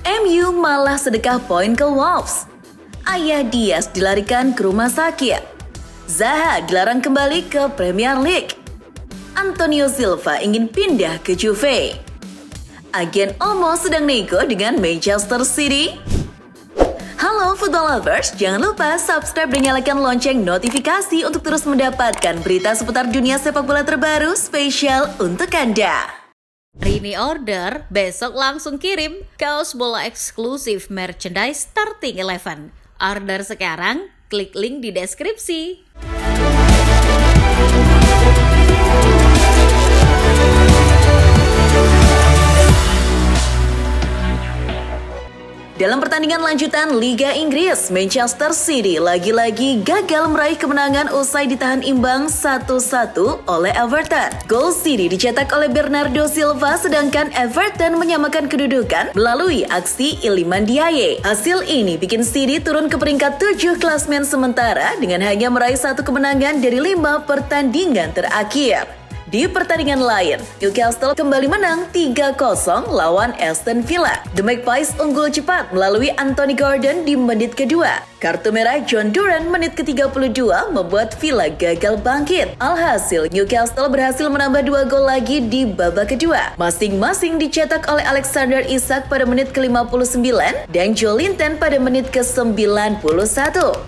MU malah sedekah poin ke Wolves. Ayah Diaz dilarikan ke rumah sakit. Zaha dilarang kembali ke Premier League. Antonio Silva ingin pindah ke Juve. Agen Olmo sedang nego dengan Manchester City. Halo football lovers, jangan lupa subscribe dan nyalakan lonceng notifikasi untuk terus mendapatkan berita seputar dunia sepak bola terbaru spesial untuk Anda. Hari ini order, besok langsung kirim kaos bola eksklusif merchandise Starting 11. Order sekarang, klik link di deskripsi. Dalam pertandingan lanjutan Liga Inggris, Manchester City lagi-lagi gagal meraih kemenangan usai ditahan imbang 1-1 oleh Everton. Gol City dicetak oleh Bernardo Silva, sedangkan Everton menyamakan kedudukan melalui aksi Iliman Ndiaye. Hasil ini bikin City turun ke peringkat 7 klasmen sementara dengan hanya meraih 1 kemenangan dari 5 pertandingan terakhir. Di pertandingan lain, Newcastle kembali menang 3-0 lawan Aston Villa. The Magpies unggul cepat melalui Anthony Gordon di menit kedua. Kartu merah John Duran menit ke-32 membuat Villa gagal bangkit. Alhasil, Newcastle berhasil menambah 2 gol lagi di babak kedua. Masing-masing dicetak oleh Alexander Isak pada menit ke-59 dan Joelinton pada menit ke-91.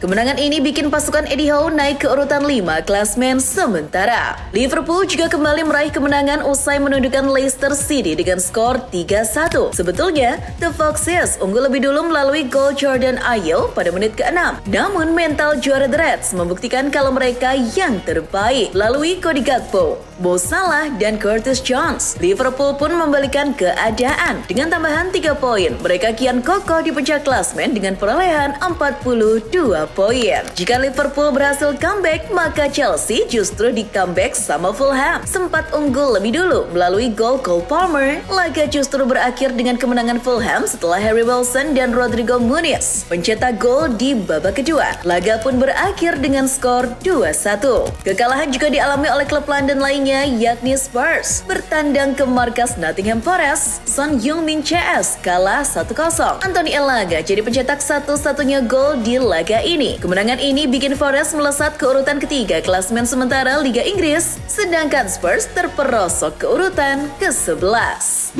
Kemenangan ini bikin pasukan Eddie Howe naik ke urutan 5 klasmen sementara. Liverpool juga kembali meraih kemenangan usai menundukkan Leicester City dengan skor 3-1. Sebetulnya, The Foxes unggul lebih dulu melalui gol Jordan Ayew pada menit ke-6. Namun mental juara The Reds membuktikan kalau mereka yang terbaik melalui Cody Gakpo, Mo Salah, dan Curtis Jones. Liverpool pun membalikan keadaan. Dengan tambahan 3 poin, mereka kian kokoh di puncak klasmen dengan perolehan 42 poin. Jika Liverpool berhasil comeback, maka Chelsea justru di comeback sama Fulham. Sempat unggul lebih dulu melalui gol Cole Palmer, laga justru berakhir dengan kemenangan Fulham setelah Harry Wilson dan Rodrigo Muniz pencetak gol di babak kedua. Laga pun berakhir dengan skor 2-1. Kekalahan juga dialami oleh klub London lainnya, yakni Spurs. Bertandang ke markas Nottingham Forest, Son Heung-min CS kalah 1-0. Anthony Elanga jadi pencetak satu-satunya gol di laga ini. Kemenangan ini bikin Forest melesat ke urutan ketiga klasmen sementara Liga Inggris, sedangkan Spurs terperosok ke urutan ke-11.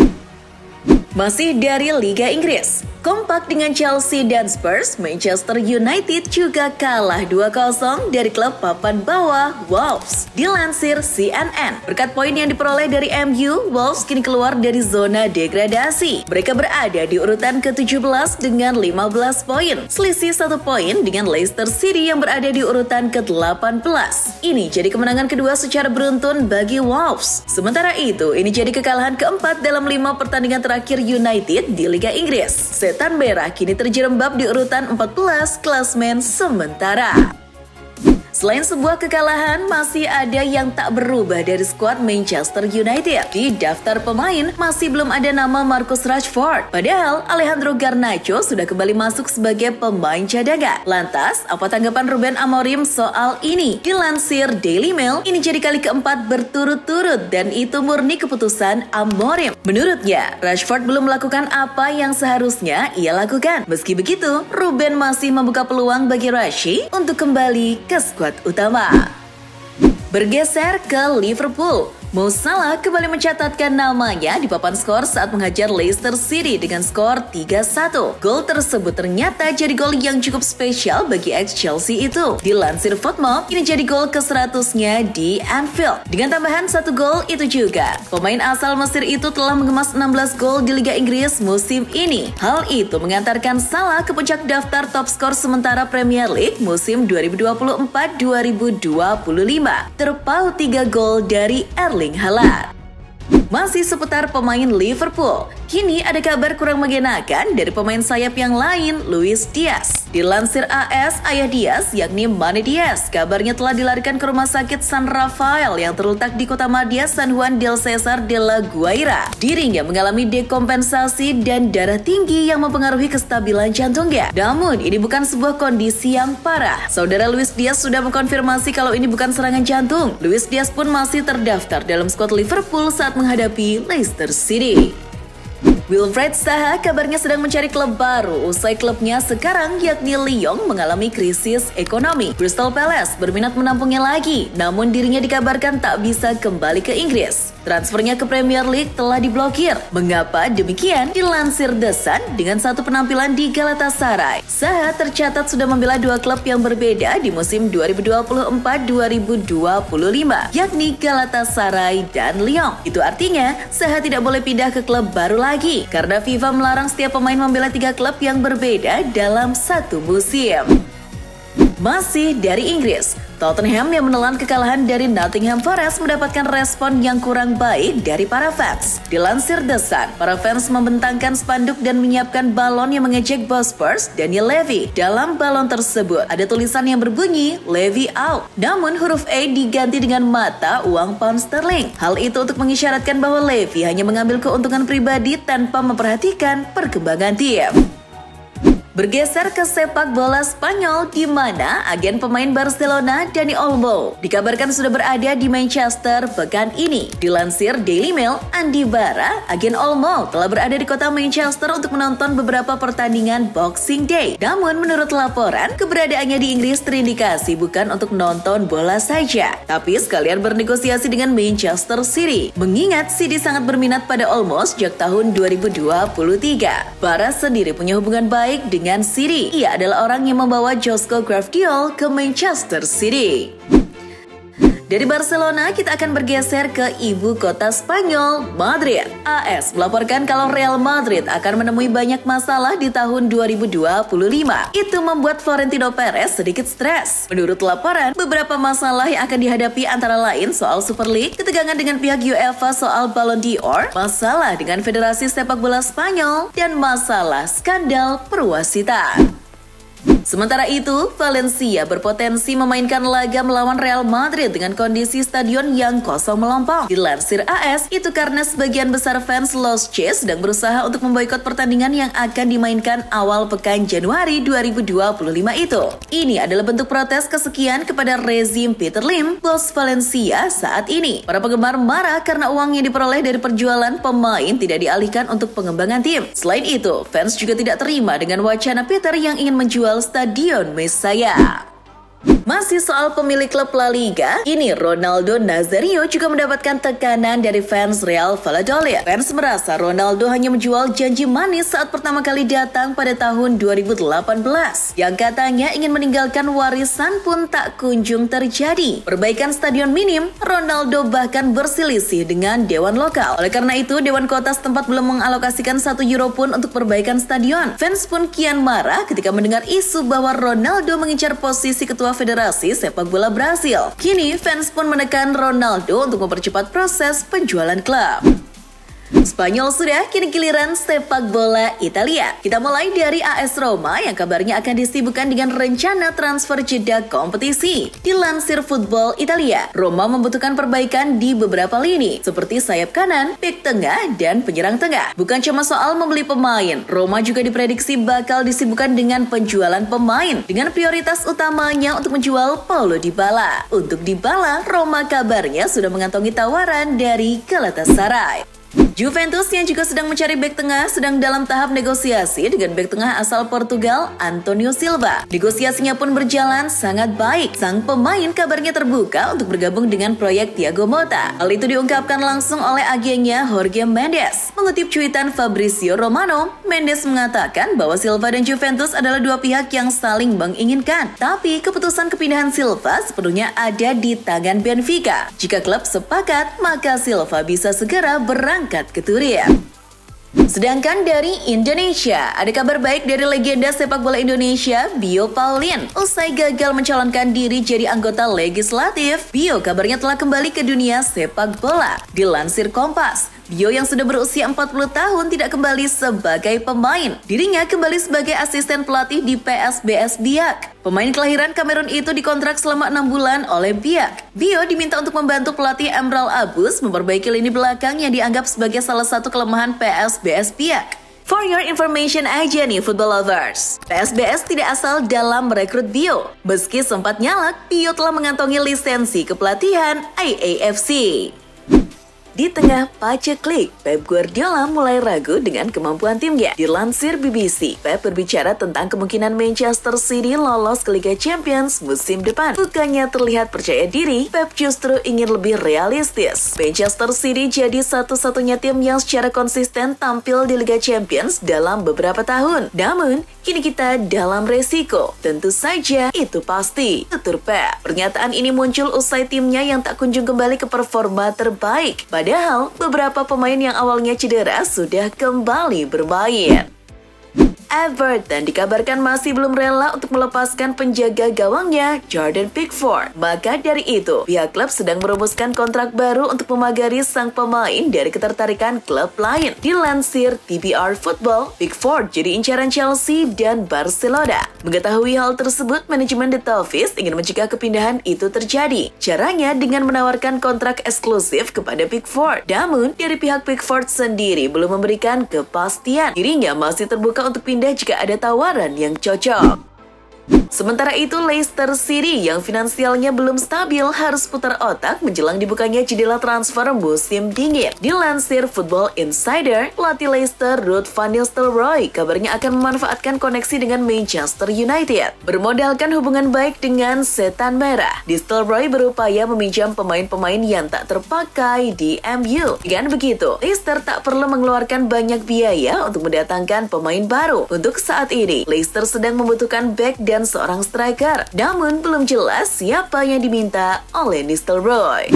Masih dari Liga Inggris, kompak dengan Chelsea dan Spurs, Manchester United juga kalah 2-0 dari klub papan bawah Wolves. Dilansir CNN, berkat poin yang diperoleh dari MU, Wolves kini keluar dari zona degradasi. Mereka berada di urutan ke-17 dengan 15 poin, selisih 1 poin dengan Leicester City yang berada di urutan ke-18. Ini jadi kemenangan kedua secara beruntun bagi Wolves. Sementara itu, ini jadi kekalahan keempat dalam 5 pertandingan terakhir United di Liga Inggris. Setan Merah kini terjerembab di urutan 14 klasmen sementara. Selain sebuah kekalahan, masih ada yang tak berubah dari skuad Manchester United. Di daftar pemain, masih belum ada nama Marcus Rashford. Padahal, Alejandro Garnacho sudah kembali masuk sebagai pemain cadangan. Lantas, apa tanggapan Ruben Amorim soal ini? Dilansir Daily Mail, ini jadi kali keempat berturut-turut dan itu murni keputusan Amorim. Menurutnya, Rashford belum melakukan apa yang seharusnya ia lakukan. Meski begitu, Ruben masih membuka peluang bagi Rashi untuk kembali ke skuad utama. Bergeser ke Liverpool, Mo Salah kembali mencatatkan namanya di papan skor saat menghajar Leicester City dengan skor 3-1. Gol tersebut ternyata jadi gol yang cukup spesial bagi ex-Chelsea itu. Dilansir Footmob, ini jadi gol ke-100-nya di Anfield. Dengan tambahan 1 gol itu juga, pemain asal Mesir itu telah mengemas 16 gol di Liga Inggris musim ini. Hal itu mengantarkan Salah ke puncak daftar top skor sementara Premier League musim 2024-2025. Terpaut 3 gol dari Erling Haaland. Masih seputar pemain Liverpool, kini ada kabar kurang mengenakan dari pemain sayap yang lain, Luis Diaz. Dilansir AS, ayah Diaz, yakni Mane Diaz, kabarnya telah dilarikan ke rumah sakit San Rafael yang terletak di kota Madya, San Juan del Cesar de la Guaira. Dirinya mengalami dekompensasi dan darah tinggi yang mempengaruhi kestabilan jantungnya. Namun, ini bukan sebuah kondisi yang parah. Saudara Luis Diaz sudah mengkonfirmasi kalau ini bukan serangan jantung. Luis Diaz pun masih terdaftar dalam skuad Liverpool saat menghadapi Leicester City. Wilfried Zaha kabarnya sedang mencari klub baru usai klubnya sekarang yakni Lyon mengalami krisis ekonomi. Crystal Palace berminat menampungnya lagi, namun dirinya dikabarkan tak bisa kembali ke Inggris. Transfernya ke Premier League telah diblokir. Mengapa demikian? Dilansir The Sun, dengan satu penampilan di Galatasaray, Zaha tercatat sudah membela dua klub yang berbeda di musim 2024-2025, yakni Galatasaray dan Lyon. Itu artinya Zaha tidak boleh pindah ke klub baru lagi, karena FIFA melarang setiap pemain membela tiga klub yang berbeda dalam satu musim. Masih dari Inggris, Tottenham yang menelan kekalahan dari Nottingham Forest mendapatkan respon yang kurang baik dari para fans. Dilansir The Sun, para fans membentangkan spanduk dan menyiapkan balon yang mengejek bos Spurs, Daniel Levy. Dalam balon tersebut ada tulisan yang berbunyi Levy out. Namun huruf A diganti dengan mata uang pound sterling. Hal itu untuk mengisyaratkan bahwa Levy hanya mengambil keuntungan pribadi tanpa memperhatikan perkembangan tim. Bergeser ke sepak bola Spanyol, di mana agen pemain Barcelona Dani Olmo dikabarkan sudah berada di Manchester pekan ini. Dilansir Daily Mail, Andi Bara, agen Olmo telah berada di kota Manchester untuk menonton beberapa pertandingan Boxing Day. Namun menurut laporan, keberadaannya di Inggris terindikasi bukan untuk nonton bola saja, tapi sekalian bernegosiasi dengan Manchester City. Mengingat City sangat berminat pada Olmo sejak tahun 2023. Bara sendiri punya hubungan baik dengan City. Ia adalah orang yang membawa Josko Gvardiol ke Manchester City. Dari Barcelona, kita akan bergeser ke ibu kota Spanyol, Madrid. AS melaporkan kalau Real Madrid akan menemui banyak masalah di tahun 2025. Itu membuat Florentino Perez sedikit stres. Menurut laporan, beberapa masalah yang akan dihadapi antara lain soal Super League, ketegangan dengan pihak UEFA soal Ballon d'Or, masalah dengan Federasi Sepak Bola Spanyol, dan masalah skandal perwasitan. Sementara itu, Valencia berpotensi memainkan laga melawan Real Madrid dengan kondisi stadion yang kosong melompong. Dilansir AS, itu karena sebagian besar fans Los Che sedang berusaha untuk memboikot pertandingan yang akan dimainkan awal pekan Januari 2025 itu. Ini adalah bentuk protes kesekian kepada rezim Peter Lim, bos Valencia saat ini. Para penggemar marah karena uang yang diperoleh dari penjualan pemain tidak dialihkan untuk pengembangan tim. Selain itu, fans juga tidak terima dengan wacana Peter yang ingin menjual Stadion Mestalla. Masih soal pemilik klub La Liga, ini Ronaldo Nazario juga mendapatkan tekanan dari fans Real Valladolid. Fans merasa Ronaldo hanya menjual janji manis saat pertama kali datang pada tahun 2018. Yang katanya ingin meninggalkan warisan pun tak kunjung terjadi. Perbaikan stadion minim, Ronaldo bahkan berselisih dengan dewan lokal. Oleh karena itu, dewan kota setempat belum mengalokasikan €1 pun untuk perbaikan stadion. Fans pun kian marah ketika mendengar isu bahwa Ronaldo mengincar posisi ketua Federasi Sepak Bola Brasil. Kini fans pun menekan Ronaldo untuk mempercepat proses penjualan klub. Spanyol sudah, kini giliran sepak bola Italia. Kita mulai dari AS Roma yang kabarnya akan disibukkan dengan rencana transfer jeda kompetisi. Dilansir Football Italia, Roma membutuhkan perbaikan di beberapa lini, seperti sayap kanan, bek tengah, dan penyerang tengah. Bukan cuma soal membeli pemain, Roma juga diprediksi bakal disibukkan dengan penjualan pemain, dengan prioritas utamanya untuk menjual Paulo Dybala. Untuk Dybala, Roma kabarnya sudah mengantongi tawaran dari Galatasaray. Juventus yang juga sedang mencari bek tengah sedang dalam tahap negosiasi dengan bek tengah asal Portugal, Antonio Silva. Negosiasinya pun berjalan sangat baik. Sang pemain kabarnya terbuka untuk bergabung dengan proyek Thiago Motta. Hal itu diungkapkan langsung oleh agennya Jorge Mendes. Mengutip cuitan Fabrizio Romano, Mendes mengatakan bahwa Silva dan Juventus adalah dua pihak yang saling menginginkan. Tapi keputusan kepindahan Silva sepenuhnya ada di tangan Benfica. Jika klub sepakat, maka Silva bisa segera berangkat ke Turin. Sedangkan dari Indonesia, ada kabar baik dari legenda sepak bola Indonesia, Bio Pauline. Usai gagal mencalonkan diri jadi anggota legislatif, Bio kabarnya telah kembali ke dunia sepak bola. Dilansir Kompas, Bio yang sudah berusia 40 tahun tidak kembali sebagai pemain. Dirinya kembali sebagai asisten pelatih di PSBS Biak. Pemain kelahiran Kamerun itu dikontrak selama 6 bulan oleh Biak. Bio diminta untuk membantu pelatih Emral Abus memperbaiki lini belakang yang dianggap sebagai salah satu kelemahan PSBS Biak. For your information aja nih football lovers, PSBS tidak asal dalam merekrut Bio. Meski sempat nyalak, Bio telah mengantongi lisensi kepelatihan IAFC. Di tengah paceklik, Pep Guardiola mulai ragu dengan kemampuan timnya. Dilansir BBC, Pep berbicara tentang kemungkinan Manchester City lolos ke Liga Champions musim depan. Bukannya terlihat percaya diri, Pep justru ingin lebih realistis. Manchester City jadi satu-satunya tim yang secara konsisten tampil di Liga Champions dalam beberapa tahun. Namun, kini kita dalam resiko. Tentu saja itu pasti, tutur Pep. Pernyataan ini muncul usai timnya yang tak kunjung kembali ke performa terbaik. Padahal, beberapa pemain yang awalnya cedera sudah kembali bermain. Everton dikabarkan masih belum rela untuk melepaskan penjaga gawangnya, Jordan Pickford. Maka dari itu, pihak klub sedang merumuskan kontrak baru untuk memagari sang pemain dari ketertarikan klub lain. Dilansir TBR Football, Pickford jadi incaran Chelsea dan Barcelona. Mengetahui hal tersebut, manajemen The Toffees ingin mencegah kepindahan itu terjadi. Caranya dengan menawarkan kontrak eksklusif kepada Pickford. Namun, dari pihak Pickford sendiri belum memberikan kepastian. Dirinya masih terbuka untuk pindah jika ada tawaran yang cocok. Sementara itu, Leicester City yang finansialnya belum stabil harus putar otak menjelang dibukanya jendela transfer musim dingin. Dilansir Football Insider, pelatih Leicester Ruud van Nistelrooy kabarnya akan memanfaatkan koneksi dengan Manchester United. Bermodalkan hubungan baik dengan Setan Merah, Nistelrooy berupaya meminjam pemain-pemain yang tak terpakai di MU. Dengan begitu, Leicester tak perlu mengeluarkan banyak biaya untuk mendatangkan pemain baru. Untuk saat ini, Leicester sedang membutuhkan back dan seorang striker, namun belum jelas siapa yang diminta oleh Nistelrooy.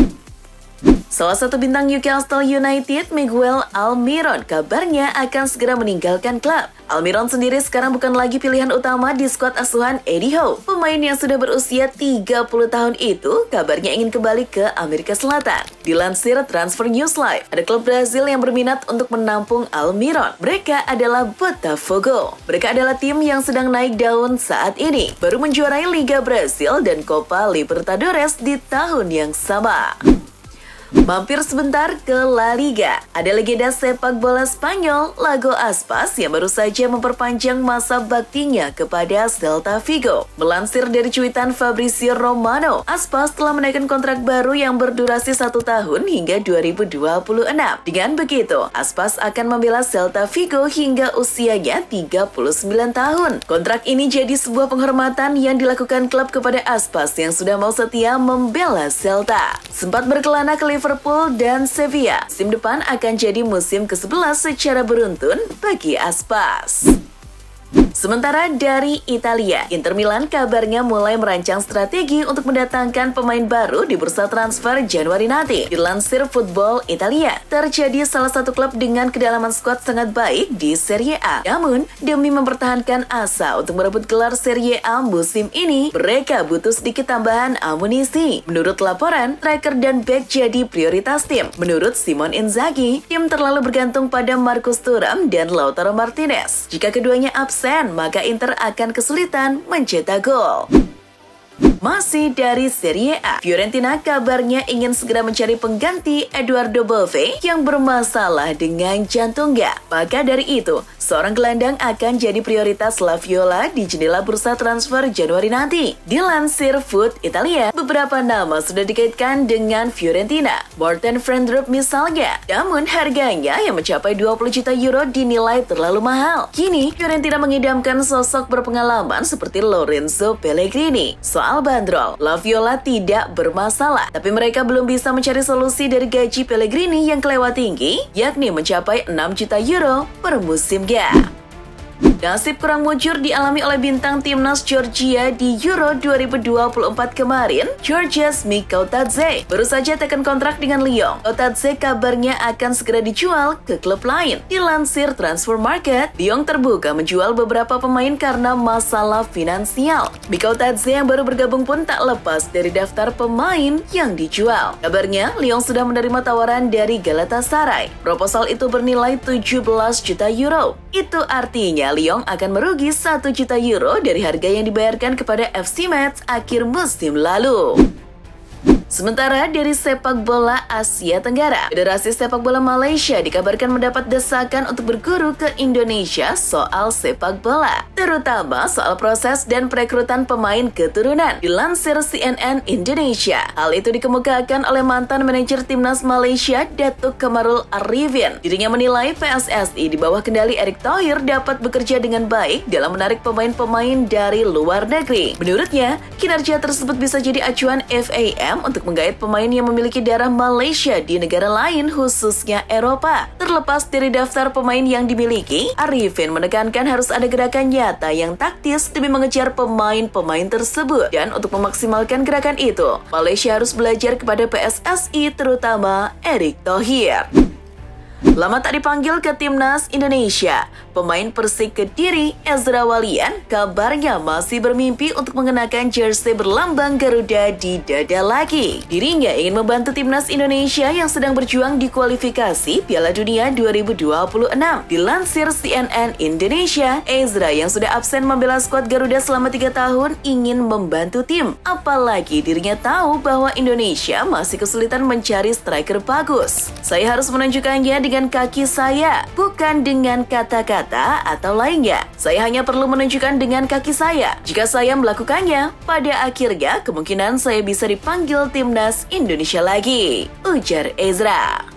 Salah satu bintang Newcastle United, Miguel Almiron, kabarnya akan segera meninggalkan klub. Almiron sendiri sekarang bukan lagi pilihan utama di skuad asuhan Eddie Howe. Pemain yang sudah berusia 30 tahun itu kabarnya ingin kembali ke Amerika Selatan. Dilansir Transfer News Live, ada klub Brazil yang berminat untuk menampung Almiron. Mereka adalah Botafogo. Mereka adalah tim yang sedang naik daun saat ini. Baru menjuarai Liga Brazil dan Copa Libertadores di tahun yang sama. Mampir sebentar ke La Liga. Ada legenda sepak bola Spanyol, Iago Aspas, yang baru saja memperpanjang masa baktinya kepada Celta Vigo. Melansir dari cuitan Fabrizio Romano, Aspas telah menaikkan kontrak baru yang berdurasi 1 tahun hingga 2026. Dengan begitu, Aspas akan membela Celta Vigo hingga usianya 39 tahun. Kontrak ini jadi sebuah penghormatan yang dilakukan klub kepada Aspas yang sudah mau setia membela Celta. Sempat berkelana ke Liverpool dan Sevilla, musim depan akan jadi musim ke-11 secara beruntun bagi Aspas. Sementara dari Italia, Inter Milan kabarnya mulai merancang strategi untuk mendatangkan pemain baru di bursa transfer Januari nanti. Dilansir Football Italia, terjadi salah satu klub dengan kedalaman skuad sangat baik di Serie A. Namun, demi mempertahankan asa untuk merebut gelar Serie A musim ini, mereka butuh sedikit tambahan amunisi. Menurut laporan, striker dan back jadi prioritas tim. Menurut Simone Inzaghi, tim terlalu bergantung pada Marcus Thuram dan Lautaro Martinez. Jika keduanya absen, maka Inter akan kesulitan mencetak gol. Masih dari Serie A, Fiorentina kabarnya ingin segera mencari pengganti Eduardo Bove yang bermasalah dengan jantungnya. Maka dari itu, seorang gelandang akan jadi prioritas La Viola di jendela bursa transfer Januari nanti. Dilansir Foot Italia, beberapa nama sudah dikaitkan dengan Fiorentina. Morten Friendrup misalnya. Namun harganya yang mencapai 20 juta euro dinilai terlalu mahal. Kini, Fiorentina mengidamkan sosok berpengalaman seperti Lorenzo Pellegrini. Soal bandrol, La Viola tidak bermasalah, tapi mereka belum bisa mencari solusi dari gaji Pellegrini yang kelewat tinggi, yakni mencapai 6 juta euro per musimnya. Nasib kurang mujur dialami oleh bintang timnas Georgia di Euro 2024 kemarin, Georgios Mikautadze. Baru saja tekan kontrak dengan Lyon. Mikautadze kabarnya akan segera dijual ke klub lain. Dilansir Transfer Market, Lyon terbuka menjual beberapa pemain karena masalah finansial. Mikautadze yang baru bergabung pun tak lepas dari daftar pemain yang dijual. Kabarnya, Lyon sudah menerima tawaran dari Galatasaray. Proposal itu bernilai 17 juta euro. Itu artinya Lyon akan merugi 1 juta euro dari harga yang dibayarkan kepada FC Metz akhir musim lalu. Sementara dari sepak bola Asia Tenggara, Federasi Sepak Bola Malaysia dikabarkan mendapat desakan untuk berguru ke Indonesia soal sepak bola, terutama soal proses dan perekrutan pemain keturunan. Dilansir CNN Indonesia, hal itu dikemukakan oleh mantan manajer timnas Malaysia, Datuk Kamarul Arifin. Dirinya menilai PSSI di bawah kendali Erick Thohir dapat bekerja dengan baik dalam menarik pemain-pemain dari luar negeri. Menurutnya, kinerja tersebut bisa jadi acuan FAM untuk menggait pemain yang memiliki darah Malaysia di negara lain, khususnya Eropa. Terlepas dari daftar pemain yang dimiliki, Arifin menekankan harus ada gerakan nyata yang taktis demi mengejar pemain-pemain tersebut. Dan untuk memaksimalkan gerakan itu, Malaysia harus belajar kepada PSSI, terutama Erick Thohir. Lama tak dipanggil ke timnas Indonesia, pemain Persik Kediri, Ezra Walian, kabarnya masih bermimpi untuk mengenakan jersey berlambang Garuda di dada lagi. Dirinya ingin membantu timnas Indonesia yang sedang berjuang di kualifikasi Piala Dunia 2026. Dilansir CNN Indonesia, Ezra yang sudah absen membela skuad Garuda selama 3 tahun ingin membantu tim. Apalagi dirinya tahu bahwa Indonesia masih kesulitan mencari striker bagus. Saya harus menunjukkannya dengan kaki saya, bukan dengan kata-kata atau lainnya. Saya hanya perlu menunjukkan dengan kaki saya. Jika saya melakukannya, pada akhirnya kemungkinan saya bisa dipanggil timnas Indonesia lagi, ujar Ezra.